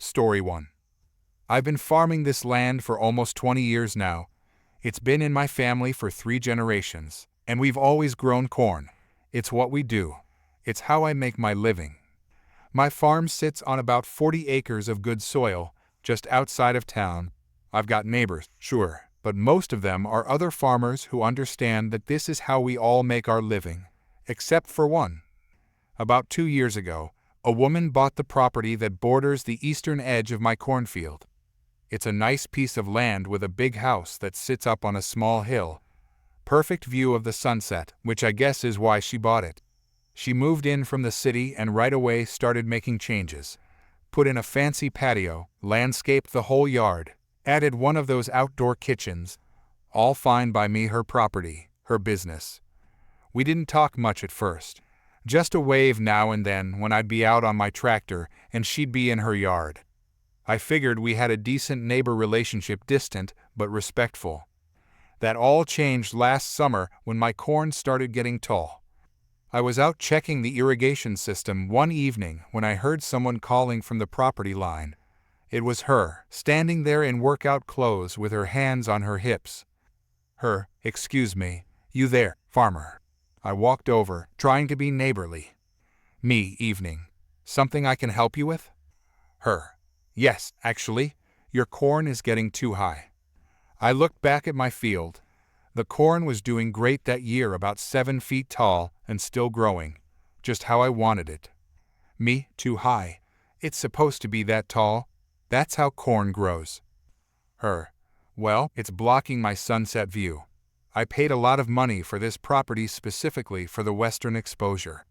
Story 1. I've been farming this land for almost 20 years now. It's been in my family for 3 generations, and we've always grown corn. It's what we do. It's how I make my living. My farm sits on about 40 acres of good soil, just outside of town. I've got neighbors, sure, but most of them are other farmers who understand that this is how we all make our living. Except for one. About 2 years ago, a woman bought the property that borders the eastern edge of my cornfield. It's a nice piece of land with a big house that sits up on a small hill. Perfect view of the sunset, which I guess is why she bought it. She moved in from the city and right away started making changes. Put in a fancy patio, landscaped the whole yard, added one of those outdoor kitchens. All fine by me, her property, her business. We didn't talk much at first. Just a wave now and then when I'd be out on my tractor and she'd be in her yard. I figured we had a decent neighbor relationship, distant but respectful. That all changed last summer when my corn started getting tall. I was out checking the irrigation system one evening when I heard someone calling from the property line. It was her, standing there in workout clothes with her hands on her hips. Her, "Excuse me, you there, farmer?" I walked over, trying to be neighborly. Me, "Evening. Something I can help you with?" Her, "Yes, actually, your corn is getting too high." I looked back at my field. The corn was doing great that year, about 7 feet tall and still growing, just how I wanted it. Me, "Too high. It's supposed to be that tall. That's how corn grows." Her, "Well, it's blocking my sunset view. I paid a lot of money for this property specifically for the western exposure.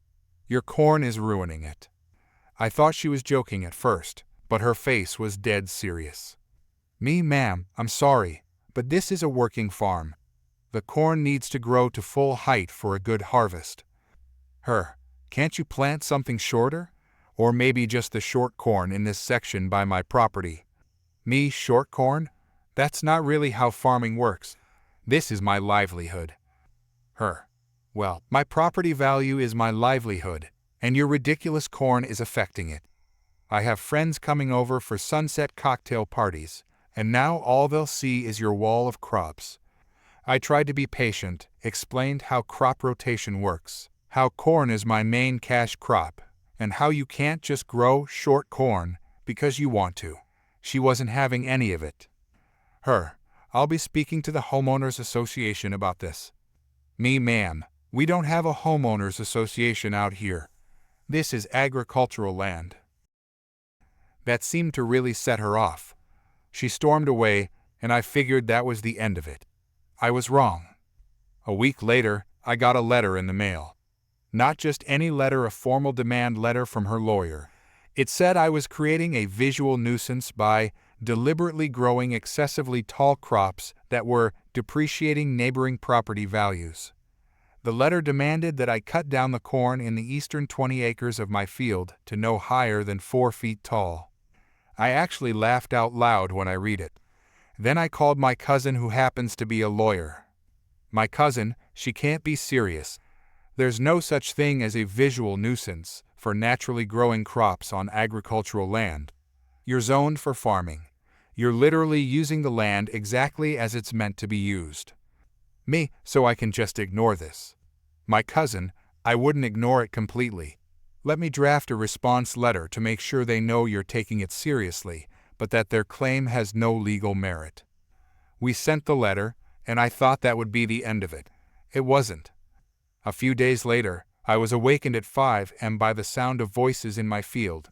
Your corn is ruining it." I thought she was joking at first, but her face was dead serious. Me, "Ma'am, I'm sorry, but this is a working farm. The corn needs to grow to full height for a good harvest." Her, "Can't you plant something shorter? Or maybe just the short corn in this section by my property?" Me, "Short corn? That's not really how farming works. This is my livelihood." Her, "Well, my property value is my livelihood, and your ridiculous corn is affecting it. I have friends coming over for sunset cocktail parties, and now all they'll see is your wall of crops." I tried to be patient, explained how crop rotation works, how corn is my main cash crop, and how you can't just grow short corn because you want to. She wasn't having any of it. Her, "I'll be speaking to the homeowners association about this." Me, "Ma'am, we don't have a homeowners association out here. This is agricultural land." That seemed to really set her off. She stormed away, and I figured that was the end of it. I was wrong. A week later, I got a letter in the mail. Not just any letter, a formal demand letter from her lawyer. It said I was creating a visual nuisance by deliberately growing excessively tall crops that were depreciating neighboring property values. The letter demanded that I cut down the corn in the eastern 20 acres of my field to no higher than 4 feet tall. I actually laughed out loud when I read it. Then I called my cousin, who happens to be a lawyer. My cousin, "She can't be serious. There's no such thing as a visual nuisance for naturally growing crops on agricultural land. You're zoned for farming. You're literally using the land exactly as it's meant to be used." Me, "So I can just ignore this?" My cousin, "I wouldn't ignore it completely. Let me draft a response letter to make sure they know you're taking it seriously, but that their claim has no legal merit." We sent the letter, and I thought that would be the end of it. It wasn't. A few days later, I was awakened at 5 a.m. by the sound of voices in my field.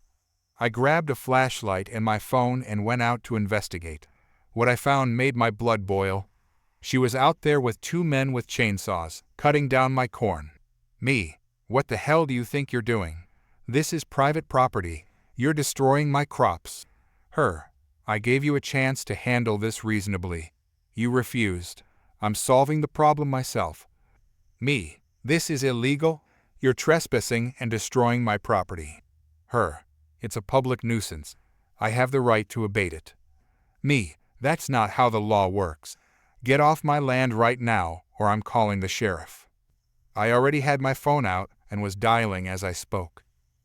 I grabbed a flashlight and my phone and went out to investigate. What I found made my blood boil. She was out there with 2 men with chainsaws, cutting down my corn. Me, "What the hell do you think you're doing? This is private property. You're destroying my crops." Her, "I gave you a chance to handle this reasonably. You refused. I'm solving the problem myself." Me, "This is illegal. You're trespassing and destroying my property." Her, "It's a public nuisance. I have the right to abate it." Me, "That's not how the law works. Get off my land right now, or I'm calling the sheriff." I already had my phone out and was dialing as I spoke.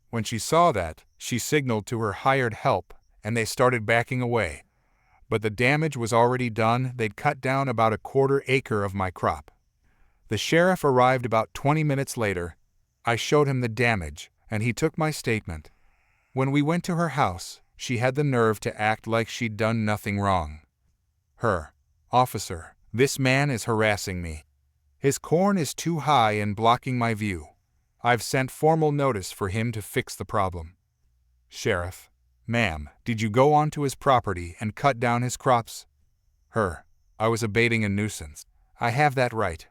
When she saw that, she signaled to her hired help and they started backing away. But the damage was already done. They'd cut down about a quarter acre of my crop. The sheriff arrived about 20 minutes later. I showed him the damage, and he took my statement. When we went to her house, she had the nerve to act like she'd done nothing wrong. Officer, this man is harassing me. His corn is too high and blocking my view. I've sent formal notice for him to fix the problem. Sheriff, ma'am, did you go onto his property and cut down his crops? I was abating a nuisance. I have that right.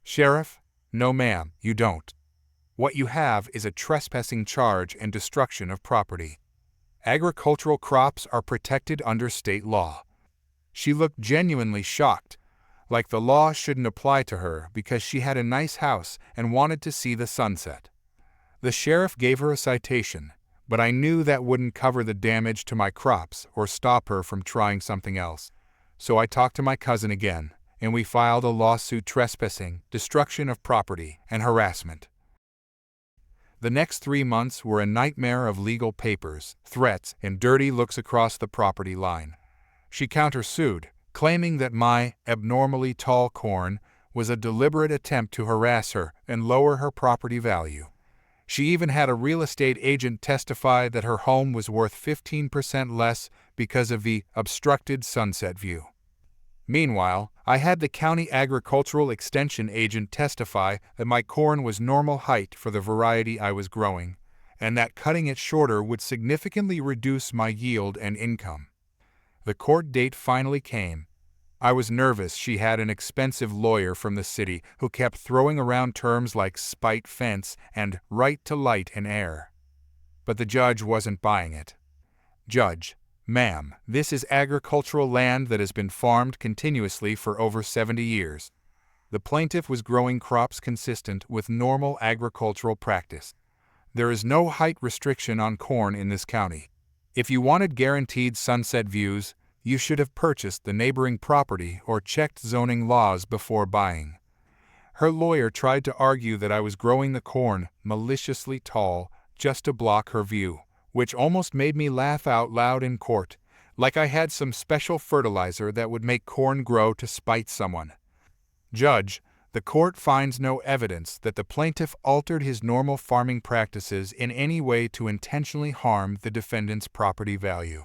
Sheriff, no ma'am, you don't. What you have is a trespassing charge and destruction of property. Agricultural crops are protected under state law. She looked genuinely shocked, like the law shouldn't apply to her because she had a nice house and wanted to see the sunset. The sheriff gave her a citation, but I knew that wouldn't cover the damage to my crops or stop her from trying something else. So I talked to my cousin again, and we filed a lawsuit trespassing, destruction of property, and harassment. The next 3 months were a nightmare of legal papers, threats, and dirty looks across the property line. She countersued, claiming that my abnormally tall corn was a deliberate attempt to harass her and lower her property value. She even had a real estate agent testify that her home was worth 15% less because of the obstructed sunset view. Meanwhile, I had the county agricultural extension agent testify that my corn was normal height for the variety I was growing, and that cutting it shorter would significantly reduce my yield and income. The court date finally came. I was nervous. She had an expensive lawyer from the city who kept throwing around terms like spite fence and right to light and air. But the judge wasn't buying it. Judge, ma'am, this is agricultural land that has been farmed continuously for over 70 years. The plaintiff was growing crops consistent with normal agricultural practice. There is no height restriction on corn in this county. If you wanted guaranteed sunset views, you should have purchased the neighboring property or checked zoning laws before buying. Her lawyer tried to argue that I was growing the corn maliciously tall just to block her view, which almost made me laugh out loud in court, like I had some special fertilizer that would make corn grow to spite someone. Judge, the court finds no evidence that the plaintiff altered his normal farming practices in any way to intentionally harm the defendant's property value.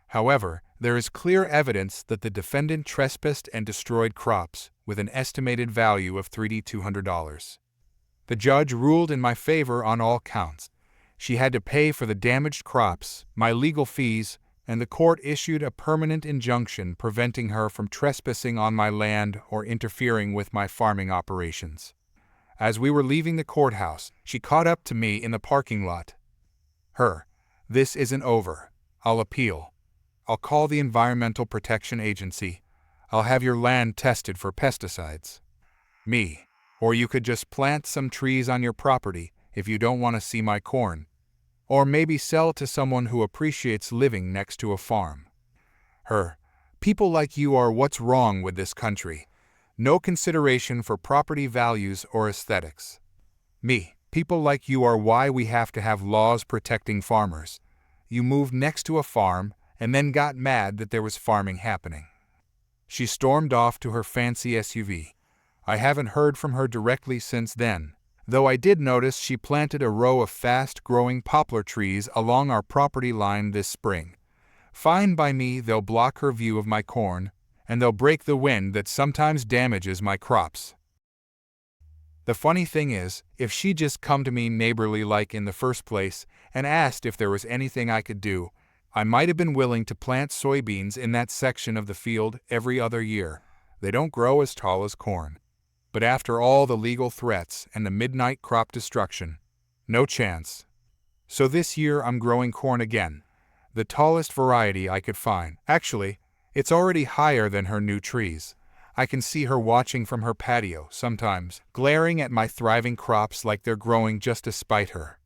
However, there is clear evidence that the defendant trespassed and destroyed crops with an estimated value of $3,200. The judge ruled in my favor on all counts. She had to pay for the damaged crops, my legal fees, and the court issued a permanent injunction preventing her from trespassing on my land or interfering with my farming operations. As we were leaving the courthouse, she caught up to me in the parking lot. This isn't over. I'll appeal. I'll call the Environmental Protection Agency. I'll have your land tested for pesticides. Me. Or you could just plant some trees on your property if you don't want to see my corn. Or maybe sell to someone who appreciates living next to a farm. People like you are what's wrong with this country. No consideration for property values or aesthetics. Me. People like you are why we have to have laws protecting farmers. You moved next to a farm and then got mad that there was farming happening. She stormed off to her fancy SUV. I haven't heard from her directly since then, though I did notice she planted a row of fast-growing poplar trees along our property line this spring. Fine by me, they'll block her view of my corn, and they'll break the wind that sometimes damages my crops. The funny thing is, if she'd just come to me neighborly-like in the first place and asked if there was anything I could do, I might have been willing to plant soybeans in that section of the field every other year. They don't grow as tall as corn. But after all the legal threats and the midnight crop destruction, no chance. So this year I'm growing corn again, the tallest variety I could find. Actually, it's already higher than her new trees. I can see her watching from her patio sometimes, glaring at my thriving crops like they're growing just to spite her.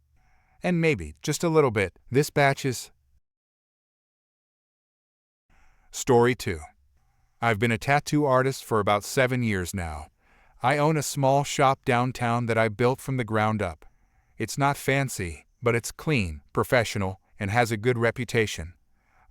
And maybe, just a little bit, this batch is... Story 2. I've been a tattoo artist for about 7 years now. I own a small shop downtown that I built from the ground up. It's not fancy, but it's clean, professional, and has a good reputation.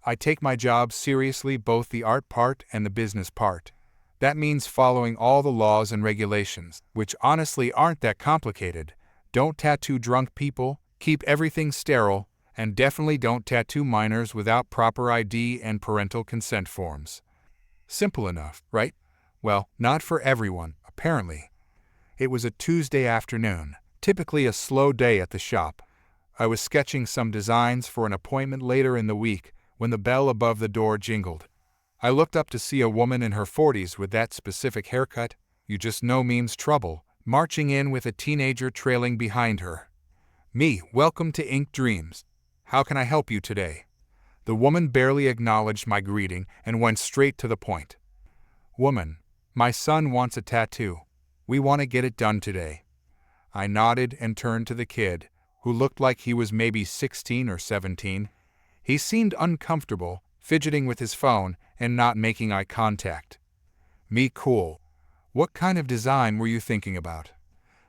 I take my job seriously, both the art part and the business part. That means following all the laws and regulations, which honestly aren't that complicated. Don't tattoo drunk people, keep everything sterile, and definitely don't tattoo minors without proper ID and parental consent forms. Simple enough, right? Well, not for everyone, apparently. It was a Tuesday afternoon, typically a slow day at the shop. I was sketching some designs for an appointment later in the week when the bell above the door jingled. I looked up to see a woman in her 40s with that specific haircut, you just know means trouble, marching in with a teenager trailing behind her. Me, welcome to Ink Dreams. How can I help you today? The woman barely acknowledged my greeting and went straight to the point. Woman, my son wants a tattoo. We want to get it done today. I nodded and turned to the kid, who looked like he was maybe 16 or 17. He seemed uncomfortable, fidgeting with his phone and not making eye contact. Me, cool. What kind of design were you thinking about?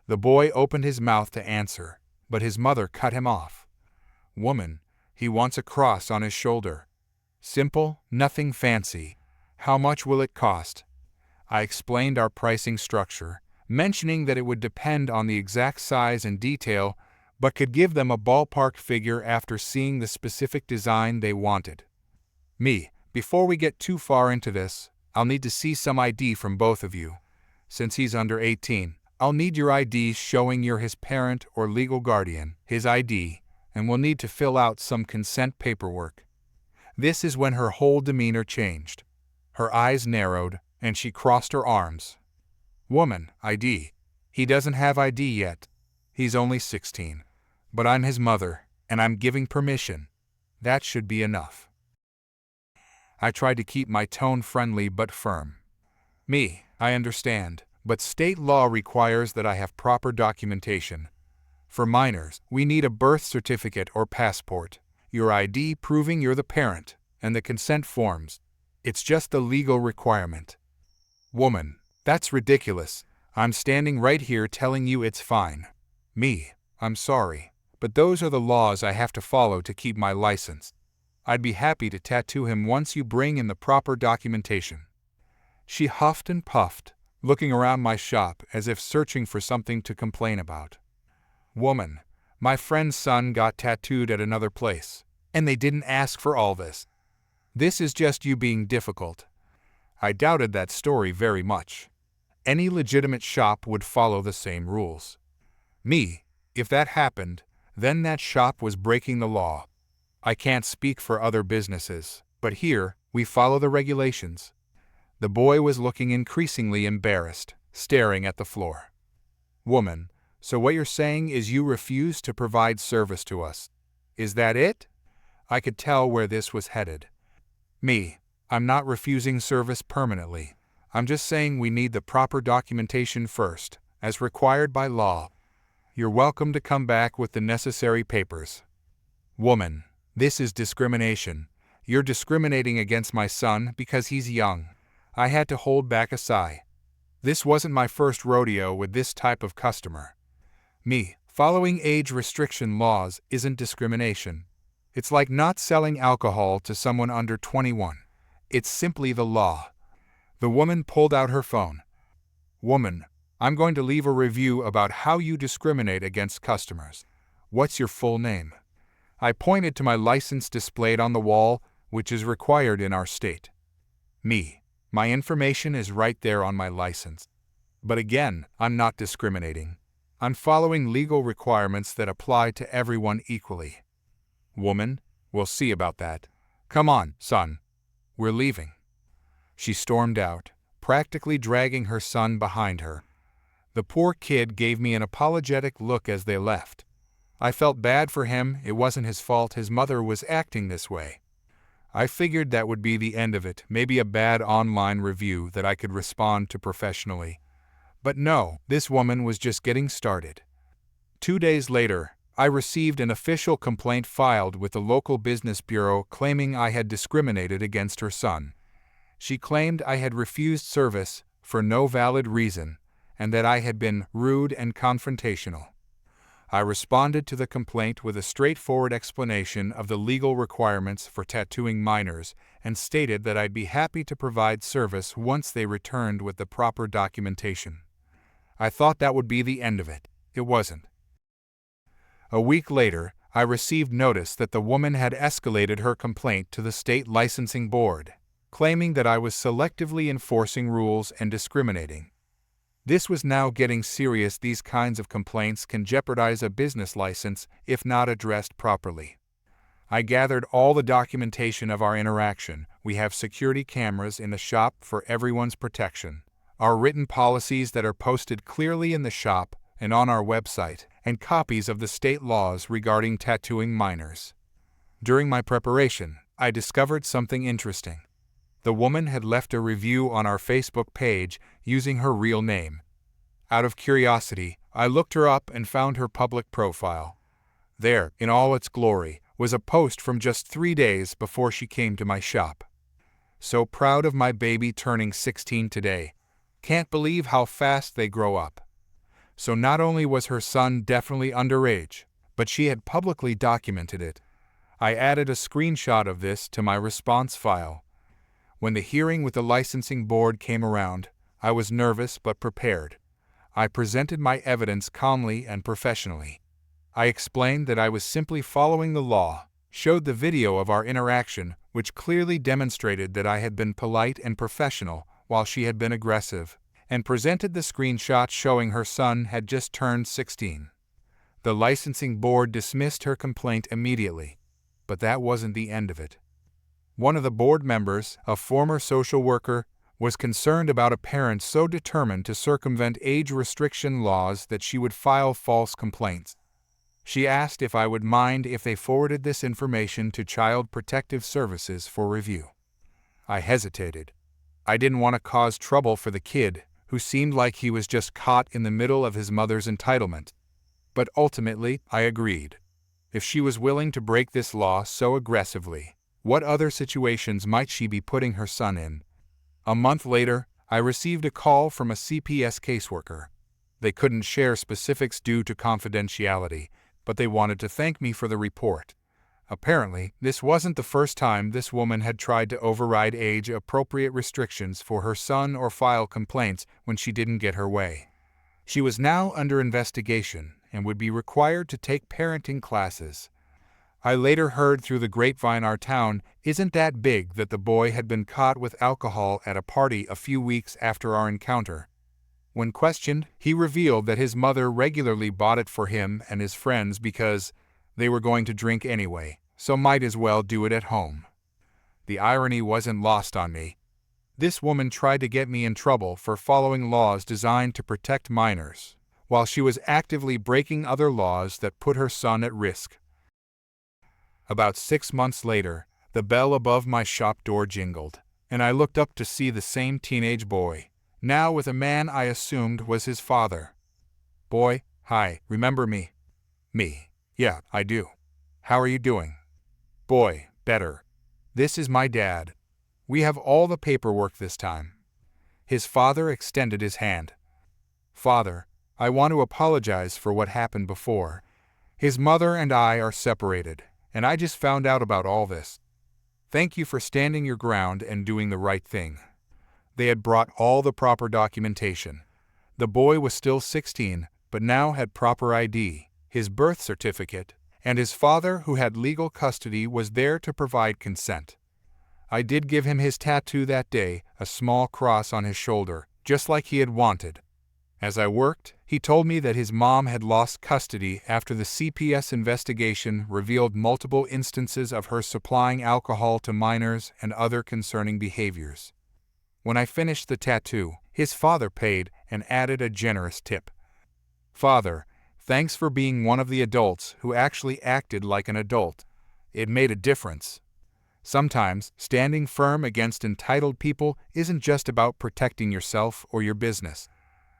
The boy opened his mouth to answer, but his mother cut him off. Woman, he wants a cross on his shoulder. Simple, nothing fancy. How much will it cost? I explained our pricing structure, mentioning that it would depend on the exact size and detail, but could give them a ballpark figure after seeing the specific design they wanted. Me, before we get too far into this, I'll need to see some ID from both of you. Since he's under 18, I'll need your ID showing you're his parent or legal guardian, his ID, and we'll need to fill out some consent paperwork. This is when her whole demeanor changed. Her eyes narrowed, and she crossed her arms. Woman, ID. He doesn't have ID yet. He's only 16. But I'm his mother, and I'm giving permission. That should be enough. I tried to keep my tone friendly but firm. Me, I understand, but state law requires that I have proper documentation. For minors, we need a birth certificate or passport, your ID proving you're the parent, and the consent forms. It's just a legal requirement. Woman, that's ridiculous. I'm standing right here telling you it's fine. Me, I'm sorry, but those are the laws I have to follow to keep my license. I'd be happy to tattoo him once you bring in the proper documentation. She huffed and puffed, looking around my shop as if searching for something to complain about. Woman, my friend's son got tattooed at another place, and they didn't ask for all this. This is just you being difficult. I doubted that story very much. Any legitimate shop would follow the same rules. Me, if that happened, then that shop was breaking the law. I can't speak for other businesses, but here, we follow the regulations. The boy was looking increasingly embarrassed, staring at the floor. Woman, so what you're saying is you refuse to provide service to us. Is that it? I could tell where this was headed. Me, I'm not refusing service permanently. I'm just saying we need the proper documentation first, as required by law. You're welcome to come back with the necessary papers. Woman, this is discrimination. You're discriminating against my son because he's young. I had to hold back a sigh. This wasn't my first rodeo with this type of customer. Me, following age restriction laws isn't discrimination. It's like not selling alcohol to someone under 21. It's simply the law. The woman pulled out her phone. Woman, I'm going to leave a review about how you discriminate against customers. What's your full name? I pointed to my license displayed on the wall, which is required in our state. Me, my information is right there on my license. But again, I'm not discriminating. I'm following legal requirements that apply to everyone equally. Woman, we'll see about that. Come on, son. We're leaving. She stormed out, practically dragging her son behind her. The poor kid gave me an apologetic look as they left. I felt bad for him. It wasn't his fault his mother was acting this way. I figured that would be the end of it, maybe a bad online review that I could respond to professionally. But no, this woman was just getting started. 2 days later, I received an official complaint filed with the local business bureau claiming I had discriminated against her son. She claimed I had refused service for no valid reason and that I had been rude and confrontational. I responded to the complaint with a straightforward explanation of the legal requirements for tattooing minors and stated that I'd be happy to provide service once they returned with the proper documentation. I thought that would be the end of it. It wasn't. A week later, I received notice that the woman had escalated her complaint to the state licensing board, claiming that I was selectively enforcing rules and discriminating. This was now getting serious. These kinds of complaints can jeopardize a business license if not addressed properly. I gathered all the documentation of our interaction. We have security cameras in the shop for everyone's protection, our written policies that are posted clearly in the shop and on our website, and copies of the state laws regarding tattooing minors. During my preparation, I discovered something interesting. The woman had left a review on our Facebook page using her real name. Out of curiosity, I looked her up and found her public profile. There, in all its glory, was a post from just 3 days before she came to my shop. So proud of my baby turning 16 today. Can't believe how fast they grow up. So not only was her son definitely underage, but she had publicly documented it. I added a screenshot of this to my response file. When the hearing with the licensing board came around, I was nervous but prepared. I presented my evidence calmly and professionally. I explained that I was simply following the law, showed the video of our interaction, which clearly demonstrated that I had been polite and professional while she had been aggressive, and presented the screenshot showing her son had just turned 16. The licensing board dismissed her complaint immediately, but that wasn't the end of it. One of the board members, a former social worker, was concerned about a parent so determined to circumvent age restriction laws that she would file false complaints. She asked if I would mind if they forwarded this information to Child Protective Services for review. I hesitated. I didn't want to cause trouble for the kid, who seemed like he was just caught in the middle of his mother's entitlement. But ultimately, I agreed. If she was willing to break this law so aggressively, what other situations might she be putting her son in? A month later, I received a call from a CPS caseworker. They couldn't share specifics due to confidentiality, but they wanted to thank me for the report. Apparently, this wasn't the first time this woman had tried to override age-appropriate restrictions for her son or file complaints when she didn't get her way. She was now under investigation and would be required to take parenting classes. I later heard through the grapevine our town isn't that big that the boy had been caught with alcohol at a party a few weeks after our encounter. When questioned, he revealed that his mother regularly bought it for him and his friends because they were going to drink anyway, so might as well do it at home. The irony wasn't lost on me. This woman tried to get me in trouble for following laws designed to protect minors, while she was actively breaking other laws that put her son at risk. About 6 months later, the bell above my shop door jingled, and I looked up to see the same teenage boy, now with a man I assumed was his father. "Boy, hi, remember me?" "Me. Yeah, I do. How are you doing?" "Boy, better. This is my dad. We have all the paperwork this time." His father extended his hand. "Father, I want to apologize for what happened before. His mother and I are separated, and I just found out about all this. Thank you for standing your ground and doing the right thing." They had brought all the proper documentation. The boy was still 16, but now had proper ID, his birth certificate, and his father, who had legal custody, was there to provide consent. I did give him his tattoo that day, a small cross on his shoulder, just like he had wanted. As I worked, he told me that his mom had lost custody after the CPS investigation revealed multiple instances of her supplying alcohol to minors and other concerning behaviors. When I finished the tattoo, his father paid and added a generous tip. "Father, thanks for being one of the adults who actually acted like an adult. It made a difference." Sometimes, standing firm against entitled people isn't just about protecting yourself or your business.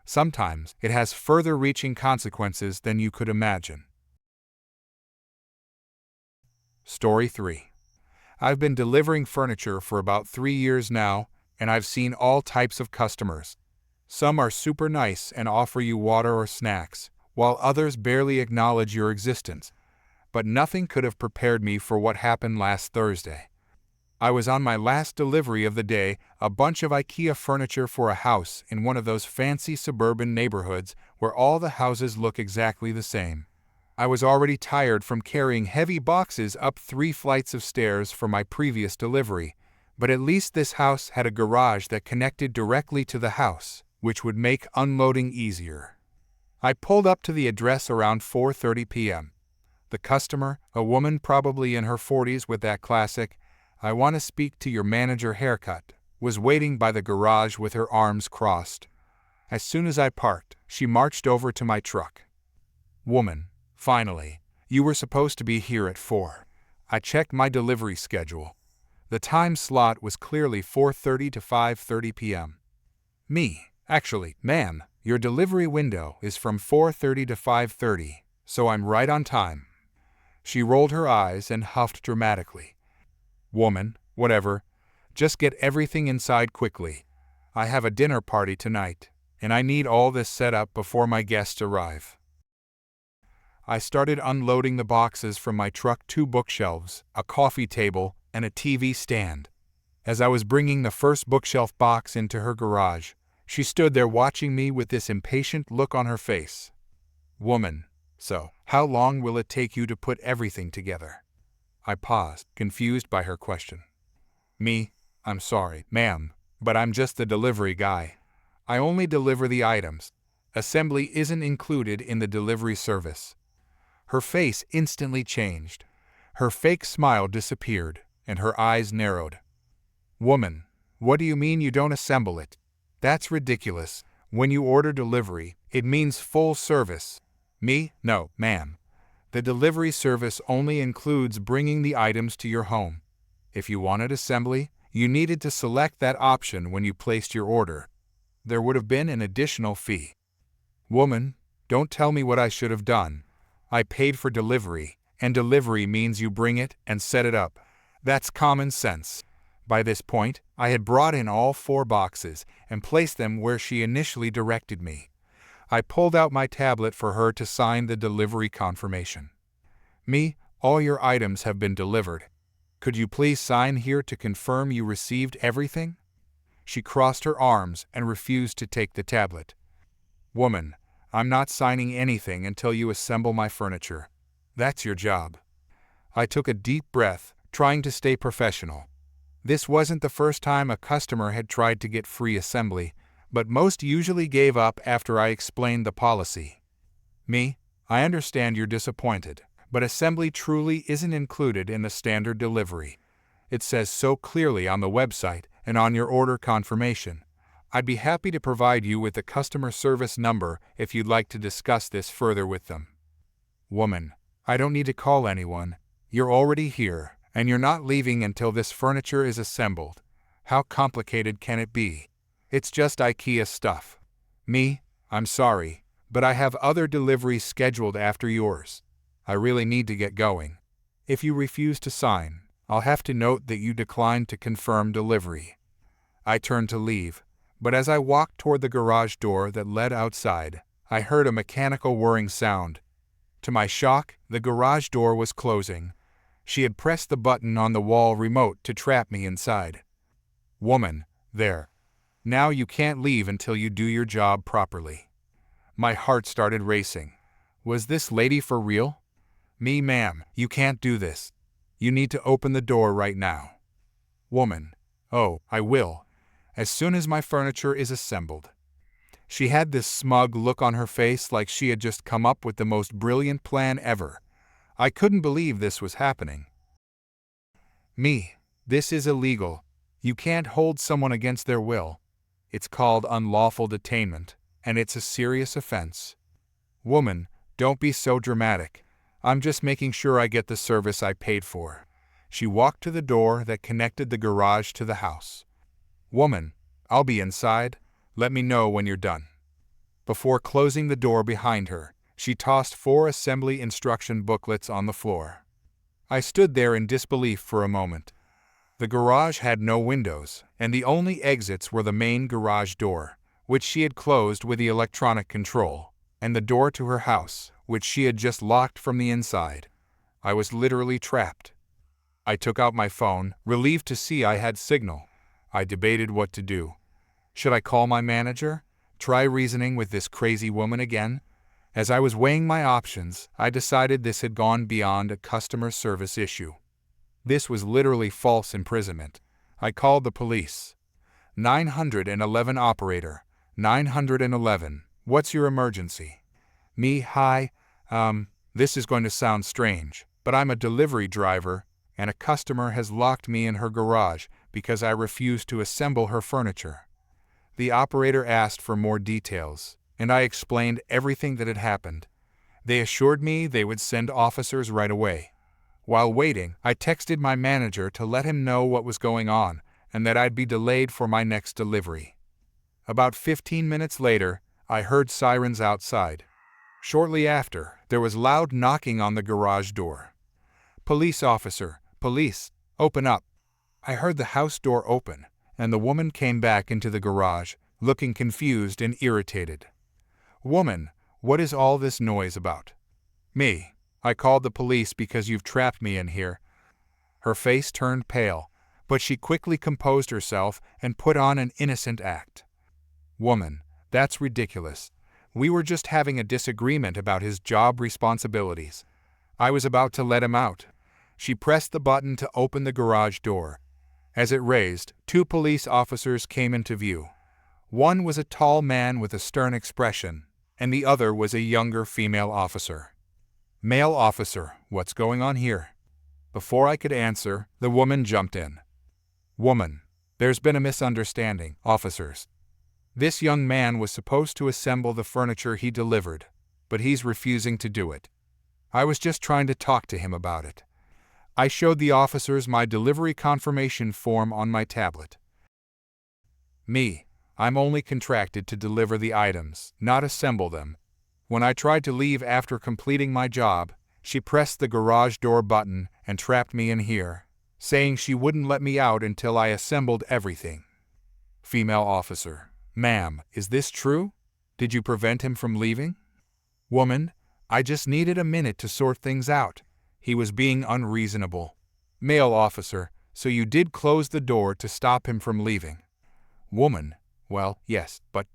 Sometimes it has further-reaching consequences than you could imagine. Story 3. I've been delivering furniture for about 3 years now, and I've seen all types of customers. Some are super nice and offer you water or snacks, while others barely acknowledge your existence. But nothing could have prepared me for what happened last Thursday. I was on my last delivery of the day, a bunch of IKEA furniture for a house in one of those fancy suburban neighborhoods where all the houses look exactly the same. I was already tired from carrying heavy boxes up 3 flights of stairs for my previous delivery, but at least this house had a garage that connected directly to the house, which would make unloading easier. I pulled up to the address around 4:30 p.m. The customer, a woman probably in her 40s with that classic, "I want to speak to your manager" haircut, was waiting by the garage with her arms crossed. As soon as I parked, she marched over to my truck. "Woman, finally, you were supposed to be here at 4. I checked my delivery schedule. The time slot was clearly 4:30 to 5:30 p.m. Me, actually, ma'am, your delivery window is from 4:30 to 5:30, so I'm right on time." She rolled her eyes and huffed dramatically. "Woman, whatever. Just get everything inside quickly. I have a dinner party tonight, and I need all this set up before my guests arrive." I started unloading the boxes from my truck: 2 bookshelves, a coffee table, and a TV stand. As I was bringing the first bookshelf box into her garage, she stood there watching me with this impatient look on her face. "Woman, so, how long will it take you to put everything together?" I paused, confused by her question. Me, "I'm sorry, ma'am, but I'm just the delivery guy. I only deliver the items. Assembly isn't included in the delivery service." Her face instantly changed. Her fake smile disappeared, and her eyes narrowed. "Woman, what do you mean you don't assemble it? That's ridiculous. When you order delivery, it means full service." Me, "No, ma'am. The delivery service only includes bringing the items to your home. If you wanted assembly, you needed to select that option when you placed your order. There would have been an additional fee." "Woman, don't tell me what I should have done. I paid for delivery, and delivery means you bring it and set it up. That's common sense." By this point, I had brought in all 4 boxes and placed them where she initially directed me. I pulled out my tablet for her to sign the delivery confirmation. Me, "All your items have been delivered. Could you please sign here to confirm you received everything?" She crossed her arms and refused to take the tablet. "Woman, I'm not signing anything until you assemble my furniture. That's your job." I took a deep breath, trying to stay professional. This wasn't the first time a customer had tried to get free assembly, but most usually gave up after I explained the policy. Me, "I understand you're disappointed, but assembly truly isn't included in the standard delivery. It says so clearly on the website and on your order confirmation. I'd be happy to provide you with the customer service number if you'd like to discuss this further with them." Woman, "I don't need to call anyone. You're already here, and you're not leaving until this furniture is assembled. How complicated can it be? It's just IKEA stuff." Me, "I'm sorry, but I have other deliveries scheduled after yours. I really need to get going. If you refuse to sign, I'll have to note that you declined to confirm delivery." I turned to leave, but as I walked toward the garage door that led outside, I heard a mechanical whirring sound. To my shock, the garage door was closing. She had pressed the button on the wall remote to trap me inside. "Woman, there. Now you can't leave until you do your job properly." My heart started racing. Was this lady for real? Me, "Ma'am, you can't do this. You need to open the door right now." Woman, "Oh, I will, as soon as my furniture is assembled." She had this smug look on her face like she had just come up with the most brilliant plan ever. I couldn't believe this was happening. Me, "This is illegal. You can't hold someone against their will. It's called unlawful detainment, and it's a serious offense." Woman, "Don't be so dramatic. I'm just making sure I get the service I paid for." She walked to the door that connected the garage to the house. Woman, "I'll be inside. Let me know when you're done." Before closing the door behind her, she tossed 4 assembly instruction booklets on the floor. I stood there in disbelief for a moment. The garage had no windows, and the only exits were the main garage door, which she had closed with the electronic control. and the door to her house, which she had just locked from the inside. I was literally trapped. I took out my phone, relieved to see I had signal. I debated what to do. Should I call my manager? Try reasoning with this crazy woman again? As I was weighing my options, I decided this had gone beyond a customer service issue. This was literally false imprisonment. I called the police. 911 operator. 911. What's your emergency? Me, hi. This is going to sound strange, but I'm a delivery driver, and a customer has locked me in her garage because I refused to assemble her furniture. The operator asked for more details, and I explained everything that had happened. They assured me they would send officers right away. While waiting, I texted my manager to let him know what was going on and that I'd be delayed for my next delivery. About 15 minutes later, I heard sirens outside. Shortly after, there was loud knocking on the garage door. "Police officer, police, open up." I heard the house door open, and the woman came back into the garage, looking confused and irritated. "Woman, what is all this noise about?" "Me. I called the police because you've trapped me in here." Her face turned pale, but she quickly composed herself and put on an innocent act. "Woman, that's ridiculous. We were just having a disagreement about his job responsibilities. I was about to let him out." She pressed the button to open the garage door. As it raised, 2 police officers came into view. One was a tall man with a stern expression, and the other was a younger female officer. "Male officer, what's going on here?" Before I could answer, the woman jumped in. "Woman, there's been a misunderstanding, officers. This young man was supposed to assemble the furniture he delivered, but he's refusing to do it. I was just trying to talk to him about it." I showed the officers my delivery confirmation form on my tablet. "Me, I'm only contracted to deliver the items, not assemble them. When I tried to leave after completing my job, she pressed the garage door button and trapped me in here, saying she wouldn't let me out until I assembled everything." Female officer: "Ma'am, is this true? Did you prevent him from leaving?" Woman: "I just needed a minute to sort things out. He was being unreasonable." Male officer: "So you did close the door to stop him from leaving?" Woman: "Well, yes, but—"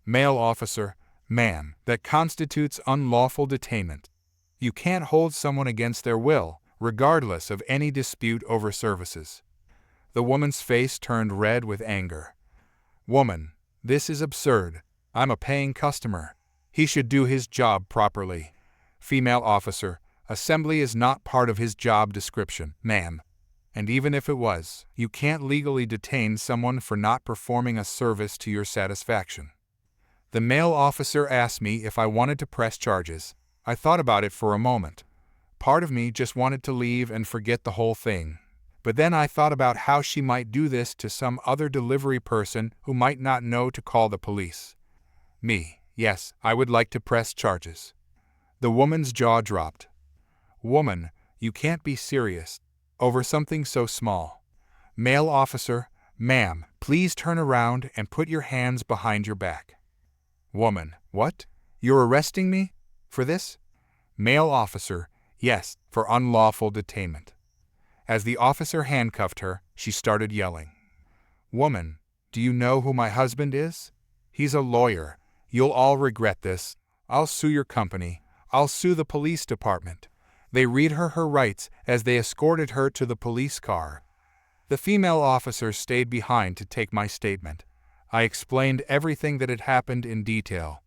Male officer: "Ma'am, that constitutes unlawful detainment. You can't hold someone against their will, regardless of any dispute over services." The woman's face turned red with anger. Woman: "This is absurd. I'm a paying customer. He should do his job properly." Female officer: "Assembly is not part of his job description, ma'am. And even if it was, you can't legally detain someone for not performing a service to your satisfaction." The male officer asked me if I wanted to press charges. I thought about it for a moment. Part of me just wanted to leave and forget the whole thing. But then I thought about how she might do this to some other delivery person who might not know to call the police. Me: "Yes, I would like to press charges." The woman's jaw dropped. Woman: "You can't be serious. Over something so small." Male officer: "Ma'am, please turn around and put your hands behind your back." Woman: "What? You're arresting me? For this?" Male officer: "Yes, for unlawful detainment." As the officer handcuffed her, she started yelling. Woman: "Do you know who my husband is? He's a lawyer. You'll all regret this. I'll sue your company. I'll sue the police department." They read her rights as they escorted her to the police car. The female officer stayed behind to take my statement. I explained everything that had happened in detail.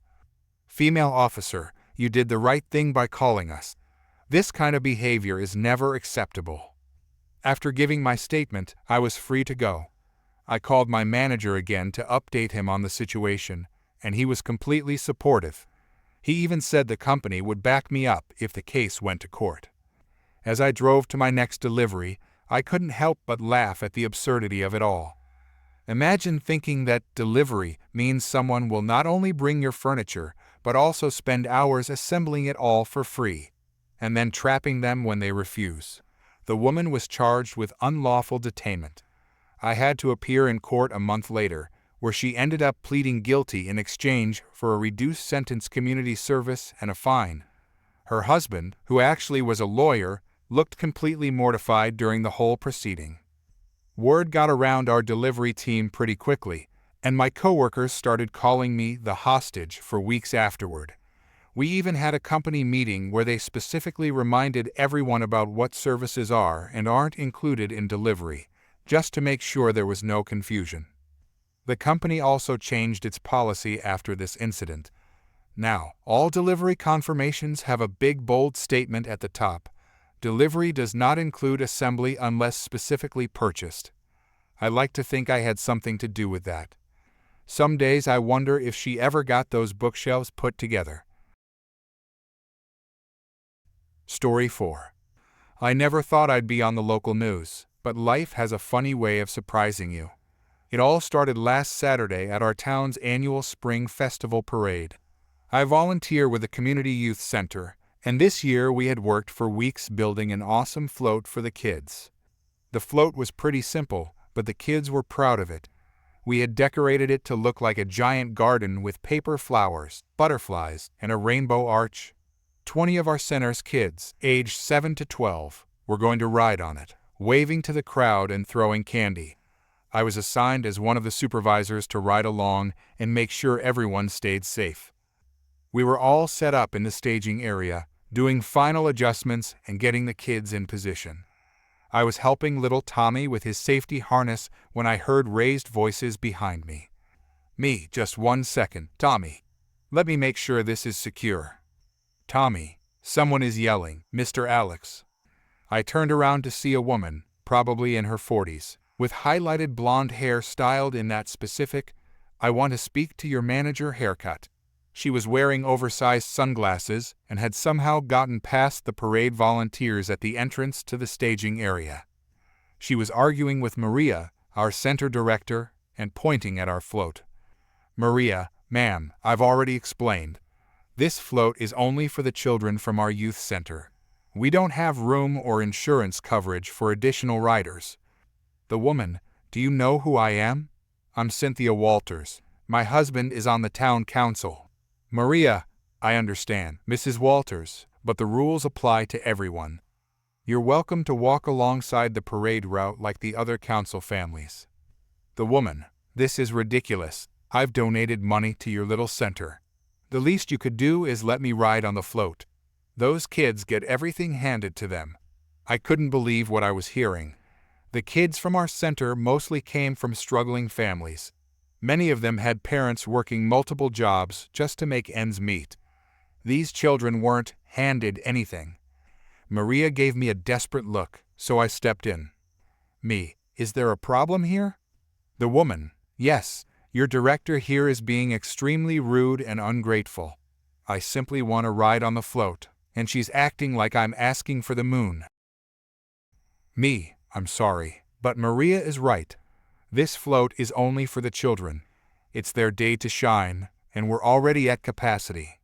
Female officer: "You did the right thing by calling us. This kind of behavior is never acceptable." After giving my statement, I was free to go. I called my manager again to update him on the situation, and he was completely supportive. He even said the company would back me up if the case went to court. As I drove to my next delivery, I couldn't help but laugh at the absurdity of it all. Imagine thinking that delivery means someone will not only bring your furniture, but also spend hours assembling it all for free, and then trapping them when they refuse. The woman was charged with unlawful detainment. I had to appear in court a month later, where she ended up pleading guilty in exchange for a reduced sentence, community service, and a fine. Her husband, who actually was a lawyer, looked completely mortified during the whole proceeding. Word got around our delivery team pretty quickly, and my coworkers started calling me the hostage for weeks afterward. We even had a company meeting where they specifically reminded everyone about what services are and aren't included in delivery, just to make sure there was no confusion. The company also changed its policy after this incident. Now, all delivery confirmations have a big bold statement at the top. Delivery does not include assembly unless specifically purchased. I like to think I had something to do with that. Some days I wonder if she ever got those bookshelves put together. Story 4. I never thought I'd be on the local news, but life has a funny way of surprising you. It all started last Saturday at our town's annual Spring Festival Parade. I volunteer with the Community Youth Center, and this year we had worked for weeks building an awesome float for the kids. The float was pretty simple, but the kids were proud of it. We had decorated it to look like a giant garden with paper flowers, butterflies, and a rainbow arch. 20 of our center's kids, aged 7 to 12, were going to ride on it, waving to the crowd and throwing candy. I was assigned as one of the supervisors to ride along and make sure everyone stayed safe. We were all set up in the staging area, doing final adjustments and getting the kids in position. I was helping little Tommy with his safety harness when I heard raised voices behind me. Me, just 1 second, Tommy. Let me make sure this is secure. Tommy, someone is yelling, Mr. Alex. I turned around to see a woman, probably in her 40s, with highlighted blonde hair styled in that specific, I want to speak to your manager haircut. She was wearing oversized sunglasses and had somehow gotten past the parade volunteers at the entrance to the staging area. She was arguing with Maria, our center director, and pointing at our float. Maria, ma'am, I've already explained. This float is only for the children from our youth center. We don't have room or insurance coverage for additional riders. The woman, do you know who I am? I'm Cynthia Walters. My husband is on the town council. Maria, I understand, Mrs. Walters, but the rules apply to everyone. You're welcome to walk alongside the parade route like the other council families. The woman, this is ridiculous. I've donated money to your little center. The least you could do is let me ride on the float. Those kids get everything handed to them. I couldn't believe what I was hearing. The kids from our center mostly came from struggling families. Many of them had parents working multiple jobs just to make ends meet. These children weren't handed anything. Maria gave me a desperate look, so I stepped in. Me, is there a problem here? The woman, yes, your director here is being extremely rude and ungrateful. I simply want to ride on the float, and she's acting like I'm asking for the moon. Me, I'm sorry, but Maria is right. This float is only for the children. It's their day to shine, and we're already at capacity.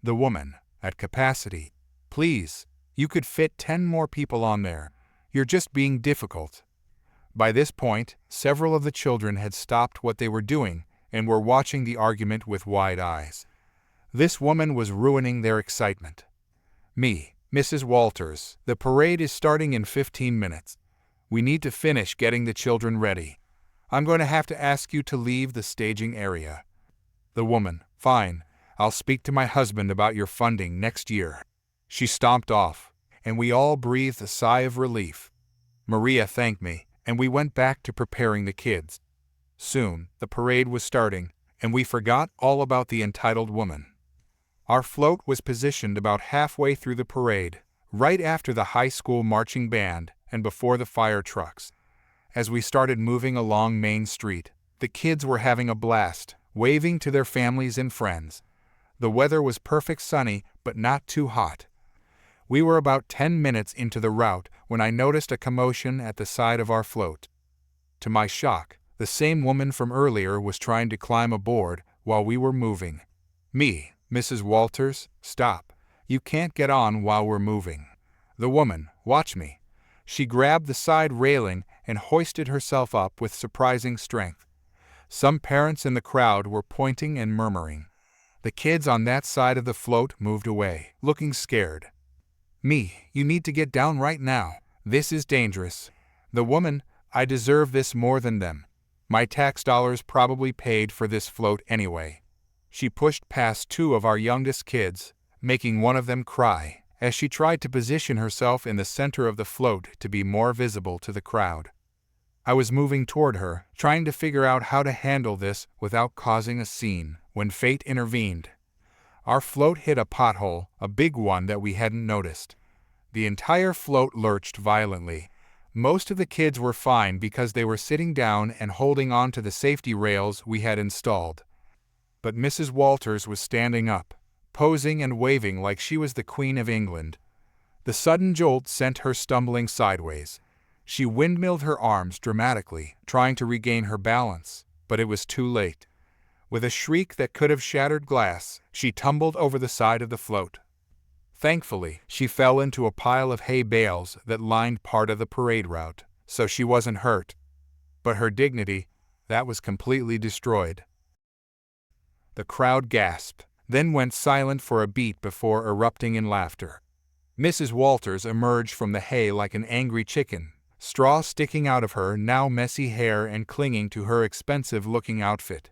The woman, at capacity. Please, you could fit 10 more people on there. You're just being difficult. By this point, several of the children had stopped what they were doing and were watching the argument with wide eyes. This woman was ruining their excitement. Me, Mrs. Walters, the parade is starting in 15 minutes. We need to finish getting the children ready. I'm going to have to ask you to leave the staging area. The woman, fine, I'll speak to my husband about your funding next year. She stomped off, and we all breathed a sigh of relief. Maria thanked me, and we went back to preparing the kids. Soon, the parade was starting, and we forgot all about the entitled woman. Our float was positioned about halfway through the parade, right after the high school marching band and before the fire trucks. As we started moving along Main Street, the kids were having a blast, waving to their families and friends. The weather was perfect sunny, but not too hot. We were about 10 minutes into the route when I noticed a commotion at the side of our float. To my shock, the same woman from earlier was trying to climb aboard while we were moving. Me, Mrs. Walters, stop. You can't get on while we're moving. The woman, watch me. She grabbed the side railing and hoisted herself up with surprising strength. Some parents in the crowd were pointing and murmuring. The kids on that side of the float moved away, looking scared. "Me, you need to get down right now. This is dangerous." The woman, "I deserve this more than them. My tax dollars probably paid for this float anyway." She pushed past two of our youngest kids, making one of them cry, as she tried to position herself in the center of the float to be more visible to the crowd. I was moving toward her, trying to figure out how to handle this without causing a scene, when fate intervened. Our float hit a pothole, a big one that we hadn't noticed. The entire float lurched violently. Most of the kids were fine because they were sitting down and holding on to the safety rails we had installed. But Mrs. Walters was standing up, posing and waving like she was the Queen of England. The sudden jolt sent her stumbling sideways. She windmilled her arms dramatically, trying to regain her balance, but it was too late. With a shriek that could have shattered glass, she tumbled over the side of the float. Thankfully, she fell into a pile of hay bales that lined part of the parade route, so she wasn't hurt. But her dignity, that was completely destroyed. The crowd gasped, then went silent for a beat before erupting in laughter. Mrs. Walters emerged from the hay like an angry chicken, straw sticking out of her now messy hair and clinging to her expensive-looking outfit.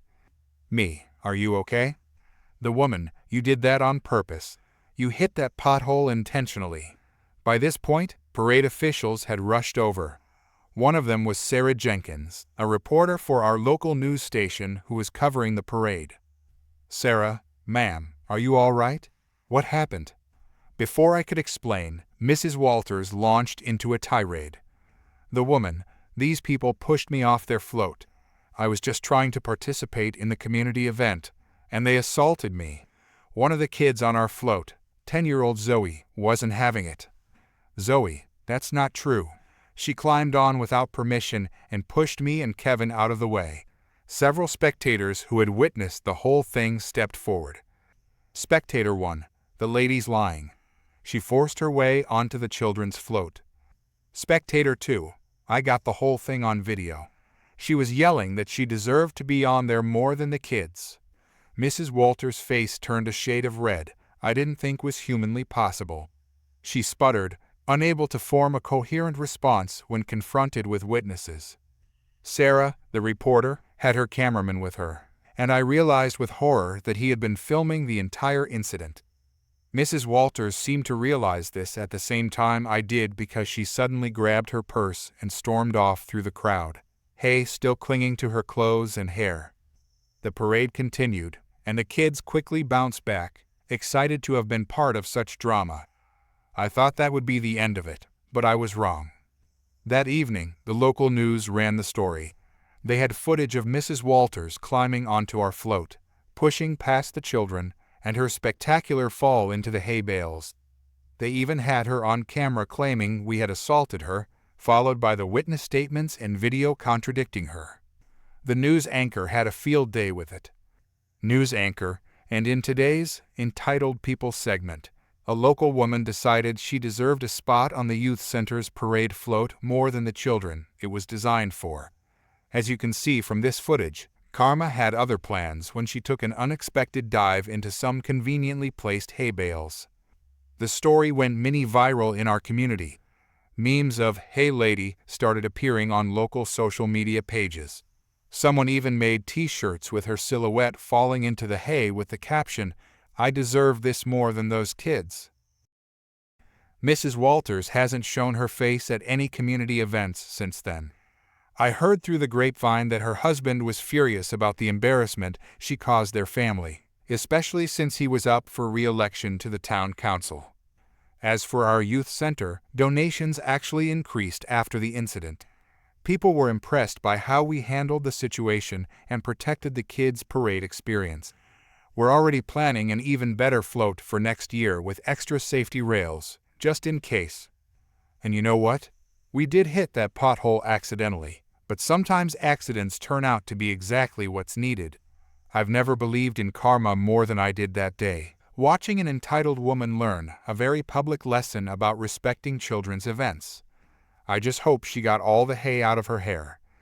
"Me, are you okay?" "The woman, you did that on purpose. You hit that pothole intentionally." By this point, parade officials had rushed over. One of them was Sarah Jenkins, a reporter for our local news station who was covering the parade. "Sarah, ma'am, are you all right? What happened?" Before I could explain, Mrs. Walters launched into a tirade. "The woman, these people pushed me off their float. I was just trying to participate in the community event, and they assaulted me. One of the kids on our float, 10-year-old Zoe, wasn't having it." "Zoe, that's not true. She climbed on without permission and pushed me and Kevin out of the way." Several spectators who had witnessed the whole thing stepped forward. Spectator 1, "The lady's lying. She forced her way onto the children's float." Spectator 2, "I got the whole thing on video. She was yelling that she deserved to be on there more than the kids." Mrs. Walters' face turned a shade of red I didn't think was humanly possible. She sputtered, unable to form a coherent response when confronted with witnesses. Sarah, the reporter, had her cameraman with her, and I realized with horror that he had been filming the entire incident. Mrs. Walters seemed to realize this at the same time I did because she suddenly grabbed her purse and stormed off through the crowd, hay still clinging to her clothes and hair. The parade continued, and the kids quickly bounced back, excited to have been part of such drama. I thought that would be the end of it, but I was wrong. That evening, the local news ran the story. They had footage of Mrs. Walters climbing onto our float, pushing past the children, and her spectacular fall into the hay bales. They even had her on camera claiming we had assaulted her, followed by the witness statements and video contradicting her. The news anchor had a field day with it. News anchor, and in today's Entitled People segment, a local woman decided she deserved a spot on the youth center's parade float more than the children it was designed for. As you can see from this footage, Karma had other plans when she took an unexpected dive into some conveniently placed hay bales. The story went mini-viral in our community. Memes of "Hey Lady" started appearing on local social media pages. Someone even made t-shirts with her silhouette falling into the hay with the caption, "I deserve this more than those kids." Mrs. Walters hasn't shown her face at any community events since then. I heard through the grapevine that her husband was furious about the embarrassment she caused their family, especially since he was up for re-election to the town council. As for our youth center, donations actually increased after the incident. People were impressed by how we handled the situation and protected the kids' parade experience. We're already planning an even better float for next year with extra safety rails, just in case. And you know what? We did hit that pothole accidentally, but sometimes accidents turn out to be exactly what's needed. I've never believed in karma more than I did that day, watching an entitled woman learn a very public lesson about respecting children's events. I just hope she got all the hay out of her hair.